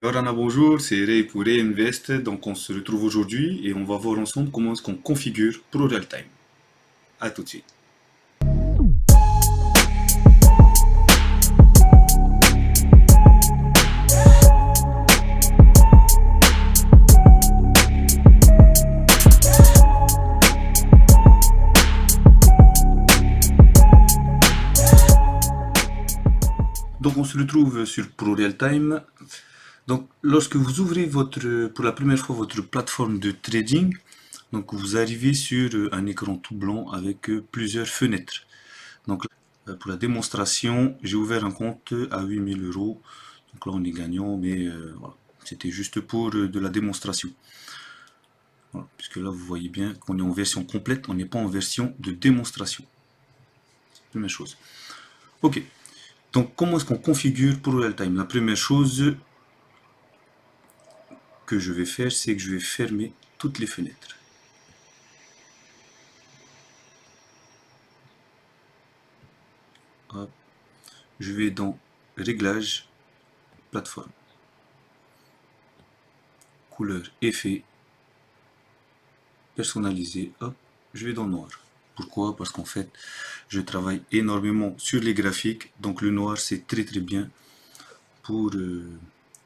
Yorana, bonjour, c'est Ray pour Reinvest. Donc, on se retrouve aujourd'hui et on va voir ensemble comment est-ce qu'on configure ProRealTime. À tout de suite. Donc, on se retrouve sur ProRealTime. Donc, lorsque vous ouvrez pour la première fois votre plateforme de trading, donc vous arrivez sur un écran tout blanc avec plusieurs fenêtres. Donc, pour la démonstration, j'ai ouvert un compte à 8 000 euros. Donc là, on est gagnant, mais voilà. C'était juste pour de la démonstration. Voilà, puisque là, vous voyez bien qu'on est en version complète, on n'est pas en version de démonstration. Première chose. Ok. Donc, comment est-ce qu'on configure pour Realtime? La première chose que je vais faire, c'est que je vais fermer toutes les fenêtres. Hop. Je vais dans Réglages, Plateforme, Couleur, Effet, Personnalisé. Hop. Je vais dans Noir. Pourquoi? Parce qu'en fait, je travaille énormément sur les graphiques, donc le noir c'est très très bien pour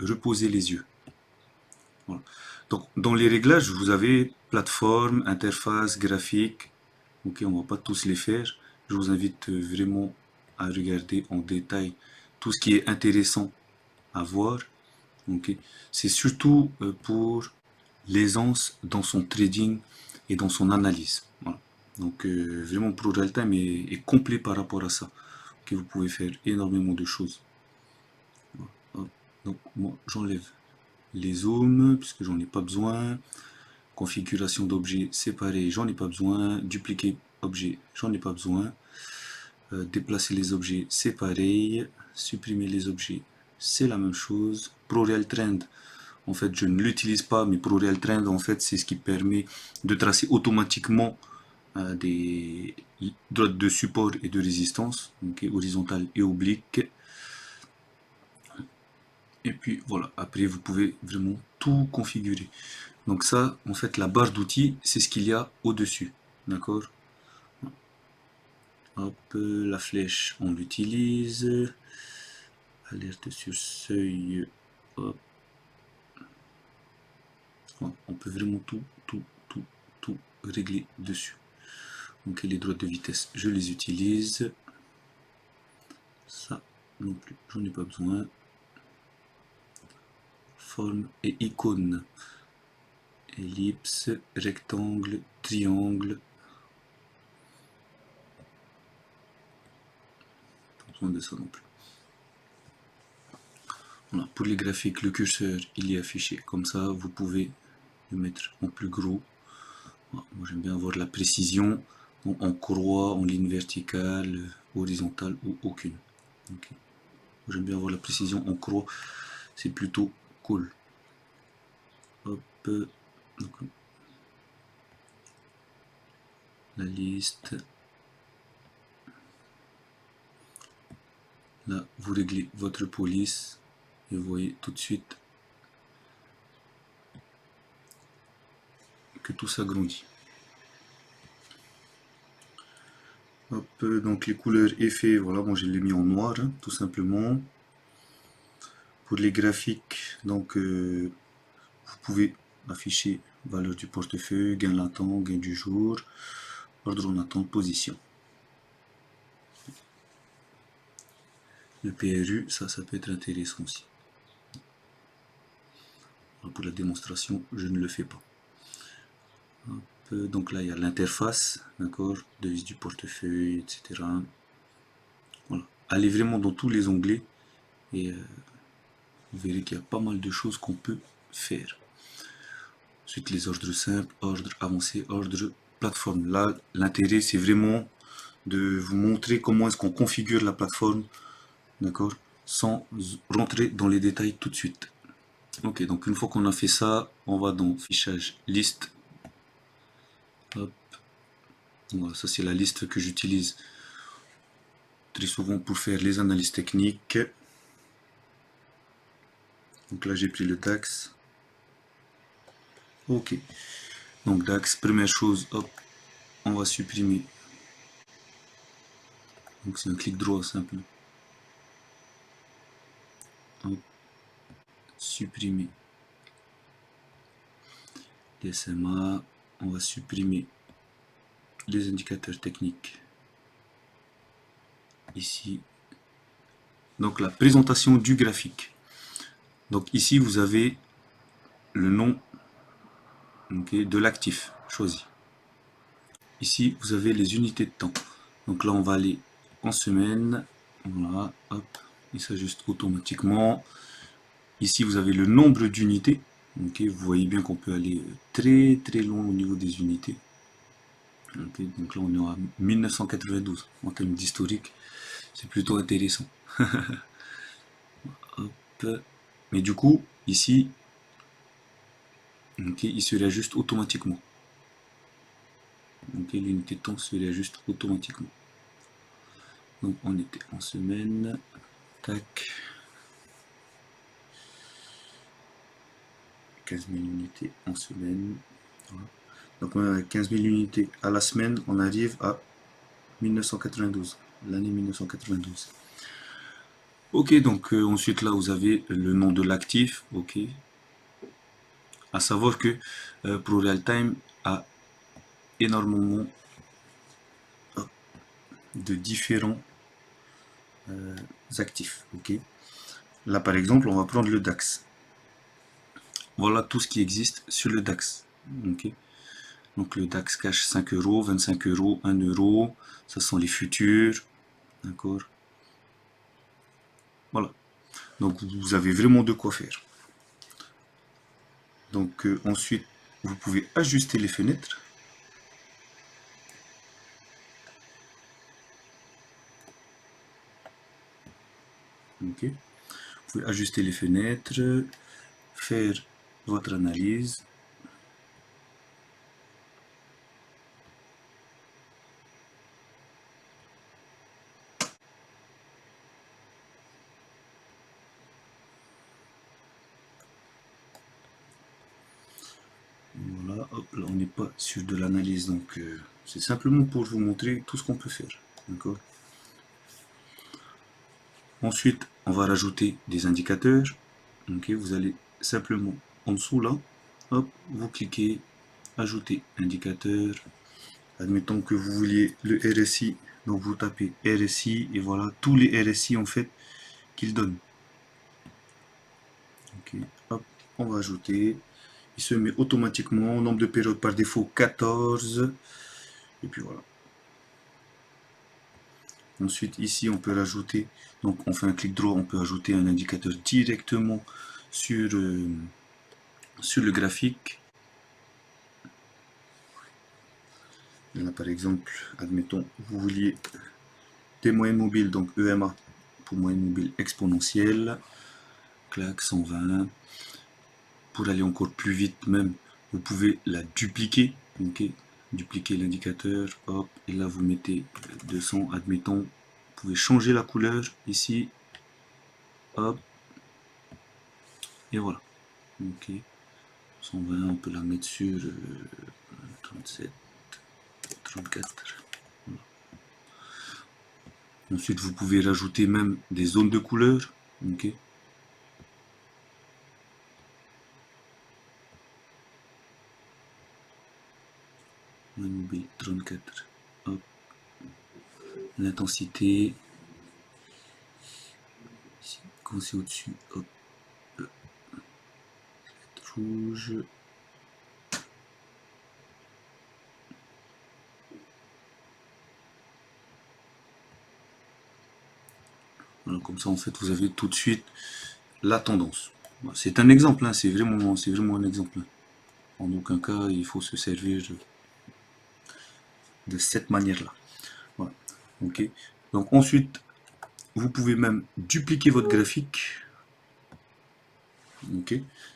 reposer les yeux. Voilà. Donc dans les réglages, vous avez plateforme, interface, graphique. Ok, on va pas tous les faire. Je vous invite vraiment à regarder en détail tout ce qui est intéressant à voir. Ok, c'est surtout pour l'aisance dans son trading et dans son analyse. Voilà. Donc vraiment ProRealTime est complet par rapport à ça. Ok, vous pouvez faire énormément de choses. Hop. Donc moi j'enlève les zooms puisque j'en ai pas besoin. Configuration d'objets séparés, j'en ai pas besoin. Dupliquer objet, j'en ai pas besoin. Déplacer les objets, c'est pareil. Supprimer les objets, c'est la même chose. ProRealTrend, en fait, je ne l'utilise pas, mais ProRealTrend, en fait, c'est ce qui permet de tracer automatiquement des droites de support et de résistance, okay, horizontale et oblique. Et puis voilà, après vous pouvez vraiment tout configurer. Donc ça, en fait, la barre d'outils, c'est ce qu'il y a au-dessus. D'accord? Hop, la flèche, on l'utilise. Alerte sur seuil. Hop. On peut vraiment tout régler dessus. Donc les droites de vitesse, je les utilise. Ça non plus, j'en ai pas besoin. Forme et icône. Ellipse, rectangle, triangle. Pas besoin de ça non plus. Voilà. Pour les graphiques, le curseur il est affiché comme ça. Vous pouvez le mettre en plus gros. Voilà. Moi j'aime bien avoir la précision en croix, en ligne verticale, horizontale ou aucune. Okay. J'aime bien avoir la précision en croix, c'est plutôt cool. Hop, donc, la liste. Là, vous réglez votre police et vous voyez tout de suite que tout s'agrandit. Hop, donc les couleurs effets, voilà, moi je l'ai mis en noir, hein, tout simplement. Pour les graphiques, donc vous pouvez afficher valeur du portefeuille, gain latent, gain du jour, ordre en attente, position. Le PRU, ça peut être intéressant aussi. Pour la démonstration, je ne le fais pas. Hop, donc là, il y a l'interface, d'accord, devise du portefeuille, etc. Voilà. Allez vraiment dans tous les onglets et vous verrez qu'il y a pas mal de choses qu'on peut faire. Ensuite, les ordres simples, ordre avancé, ordre plateforme. Là, l'intérêt, c'est vraiment de vous montrer comment est-ce qu'on configure la plateforme, d'accord, sans rentrer dans les détails tout de suite. Ok, donc une fois qu'on a fait ça, on va dans fichage liste. Hop. Voilà, ça c'est la liste que j'utilise très souvent pour faire les analyses techniques. Donc là j'ai pris le DAX. Ok. Donc DAX, première chose, hop, on va supprimer. Donc c'est un clic droit simple. Hop. Supprimer les SMA. On va supprimer les indicateurs techniques. Ici. Donc la présentation du graphique. Donc ici vous avez le nom de l'actif choisi. Ici vous avez les unités de temps. Donc là on va aller en semaine. Voilà, hop, il s'ajuste automatiquement. Ici vous avez le nombre d'unités. Okay, vous voyez bien qu'on peut aller très très loin au niveau des unités. Okay, donc là on est à 1992 en termes d'historique. C'est plutôt intéressant. Hop. Mais du coup, ici, okay, il se réajuste automatiquement. Okay, l'unité de temps se réajuste automatiquement. Donc on était en semaine. Tac. 15 000 unités en semaine. Voilà. Donc avec 15 000 unités à la semaine, on arrive à 1992. L'année 1992. Ok, donc ensuite là vous avez le nom de l'actif. Ok. À savoir que ProRealTime a énormément de différents actifs. Ok. Là par exemple, on va prendre le DAX. Voilà tout ce qui existe sur le DAX. Ok. Donc le DAX cache 5 euros, 25 euros, 1 euro. Ça sont les futurs. D'accord. Voilà. Donc vous avez vraiment de quoi faire. Donc ensuite, vous pouvez ajuster les fenêtres. Ok. Vous pouvez ajuster les fenêtres, faire votre analyse. Voilà, hop, là on n'est pas sur de l'analyse, donc c'est simplement pour vous montrer tout ce qu'on peut faire. D'accord. Ensuite, on va rajouter des indicateurs. Ok, vous allez simplement en dessous là, hop, vous cliquez, ajouter indicateur. Admettons que vous vouliez le RSI, donc vous tapez RSI et voilà tous les RSI en fait qu'il donne. Ok, hop, on va ajouter. Il se met automatiquement, nombre de périodes par défaut 14. Et puis voilà. Ensuite ici on peut rajouter, donc on fait un clic droit, on peut ajouter un indicateur directement sur le graphique. Là par exemple, admettons, vous vouliez des moyennes mobiles, donc EMA pour moyenne mobile exponentielle, clac 120. Pour aller encore plus vite même, vous pouvez la dupliquer, ok, dupliquer l'indicateur, hop, et là vous mettez 200, admettons, vous pouvez changer la couleur ici, hop, et voilà, ok, 120, on peut la mettre sur 37, 34. Voilà. Ensuite, vous pouvez rajouter même des zones de couleur. Ok. Mobile 34. Hop. L'intensité. Quand c'est au-dessus, hop. Rouge. Voilà, comme ça en fait vous avez tout de suite la tendance. C'est un exemple, hein, c'est vraiment un exemple. En aucun cas il faut se servir de cette manière-là. Voilà. Ok. Donc ensuite, vous pouvez même dupliquer votre graphique. Ok.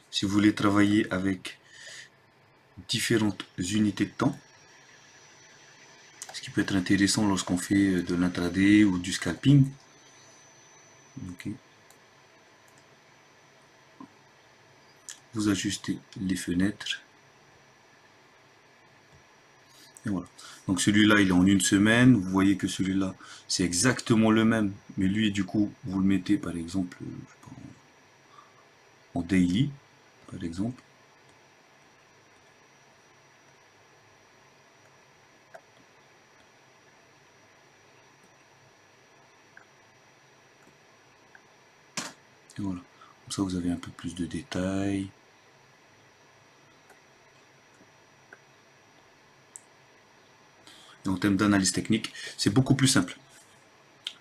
Si vous voulez travailler avec différentes unités de temps, ce qui peut être intéressant lorsqu'on fait de l'intraday ou du scalping. Ok. vous ajustez les fenêtres. Et voilà. Donc celui-là, il est en une semaine. Vous voyez que celui-là, c'est exactement le même. Mais lui, du coup, vous le mettez, par exemple, je sais pas, en daily, par exemple. Et voilà. Comme ça, vous avez un peu plus de détails. Et en termes d'analyse technique, c'est beaucoup plus simple.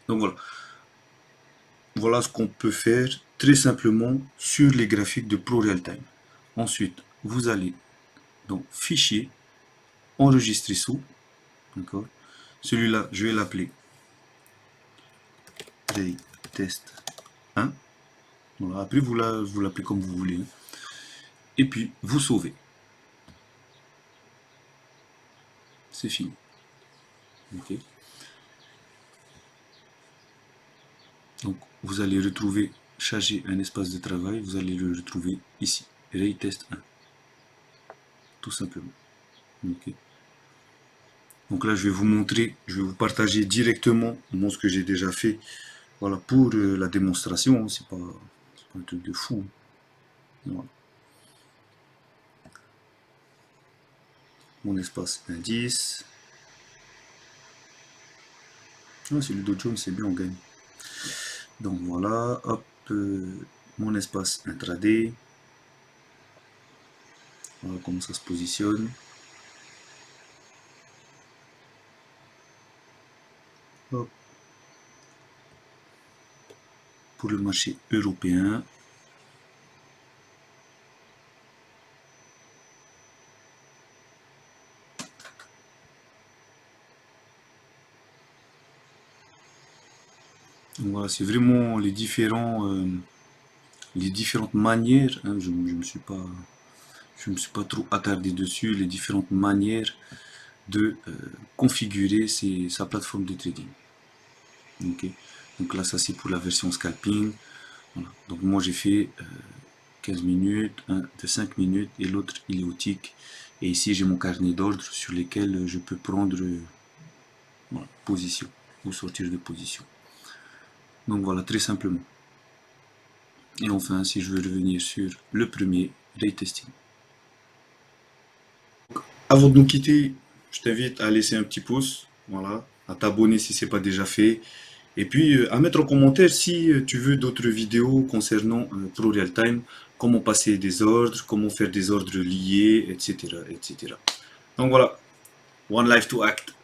Donc voilà. Voilà ce qu'on peut faire très simplement sur les graphiques de ProRealTime. Ensuite, vous allez dans Fichier, Enregistrer sous. D'accord. Celui-là, je vais l'appeler Ray Test 1. Voilà. Après, vous l'appelez comme vous voulez. Et puis, vous sauvez. C'est fini. Okay. Donc, vous allez retrouver, charger un espace de travail, vous allez le retrouver ici. Ray Test 1. Tout simplement. Okay. Donc là, je vais vous montrer, je vais vous partager directement ce que j'ai déjà fait. Voilà, pour la démonstration, c'est pas un truc de fou. Voilà. Mon espace indice. Ah, c'est le Dow Jones, c'est bien, on gagne. Donc voilà, hop, mon espace intraday. Voilà comment ça se positionne. Hop. Pour le marché européen. Donc voilà, c'est vraiment les différentes manières. Hein, je me suis pas trop attardé dessus, les différentes manières de configurer sa plateforme de trading. Okay. Donc là, ça c'est pour la version scalping. Voilà. Donc moi j'ai fait 15 minutes, un de 5 minutes et l'autre il est au tick. Et ici j'ai mon carnet d'ordre sur lesquels je peux prendre voilà, position ou sortir de position. Donc voilà, très simplement. Et enfin, si je veux revenir sur le premier, Ray Testing. Avant de nous quitter, je t'invite à laisser un petit pouce, voilà, à t'abonner si ce n'est pas déjà fait, et puis à mettre en commentaire si tu veux d'autres vidéos concernant ProRealTime, comment passer des ordres, comment faire des ordres liés, etc., etc. Donc voilà, one life to act.